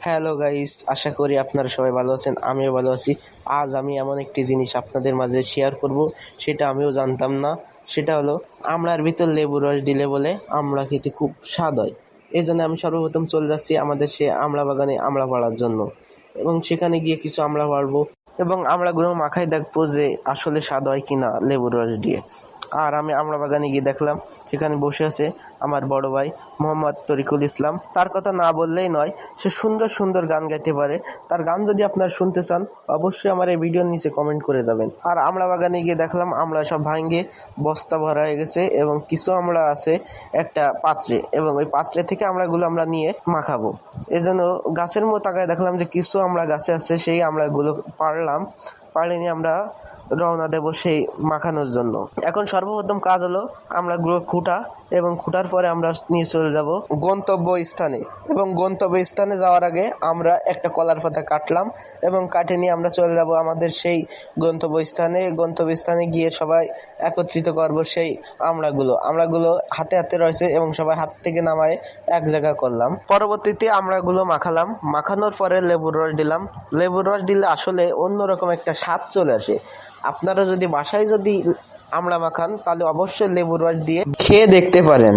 Hello guys, আশা করি আপনারা সবাই ভালো আছেন। আমিও ভালো আছি। আজ আমি এমন একটি জিনিস আপনাদের মাঝে শেয়ার করব, সেটা আমিও জানতাম না। সেটা হলো আমড়ার ভিতর লেবু রস দিলে বলে আমড়া খেতে খুব স্বাদ হয়। এই জন্য আমি সর্বপ্রথম চলে যাচ্ছি আমাদের সে আমড়া বাগানে আমড়া পাড়ার জন্য, এবং সেখানে গিয়ে কিছু আমড়া পাড়বো এবং আমড়াগুলো মাখায় দেখবো যে আসলে স্বাদ হয় কিনা লেবু রস দিয়ে। আর আমি আমড়া বাগানে গিয়ে দেখলাম সেখানে বসে আছে আমার বড় ভাই মোহাম্মদ তরিকুল ইসলাম। তার কথা না বললেই নয়, সে সুন্দর সুন্দর গান গাইতে পারে। তার গান যদি আপনারা শুনতে চান, অবশ্যই আমার এই ভিডিওর নিচে কমেন্ট করে যাবেন। আর আমড়া বাগানে গিয়ে দেখলাম আমড়া সব ভাঙ্গে বস্তা ভরা হয়ে গেছে এবং কিছু আমড়া আছে একটা পাত্রে, এবং ওই পাত্রে থেকে আমড়াগুলো আমরা নিয়ে মাখাবো। এজন্য গাছের মতো তাকায় দেখলাম যে কিছু আমড়া গাছে আছে, সেই আমড়াগুলো পারলাম। পারিনি আমরা রওনা দেব সেই মাখানোর জন্য। এখন সর্বপ্রথম কাজ হলো আমড়াগুলো খুঁটা, এবং খুঁটার পরে আমরা নিয়ে চলে যাব গন্তব্য স্থানে। এবং গন্তব্য স্থানে যাওয়ার আগে আমরা একটা কলার পাতা কাটলাম এবং কাটে নিয়ে আমরা চলে যাব আমাদের সেই গন্তব্য স্থানে গিয়ে সবাই একত্রিত করব সেই আমড়াগুলো হাতে হাতে রয়েছে এবং সবাই হাত থেকে নামায় এক জায়গা করলাম। পরবর্তীতে আমড়াগুলো মাখালাম। মাখানোর পরে লেবুর রস দিলাম। লেবুর রস দিলে আসলে অন্যরকম একটা স্বাদ চলে আসে। আপনারা যদি বাসায় আমড়া মাখান, তাহলে অবশ্যই লেবুর রস দিয়ে খেয়ে দেখতে পারেন।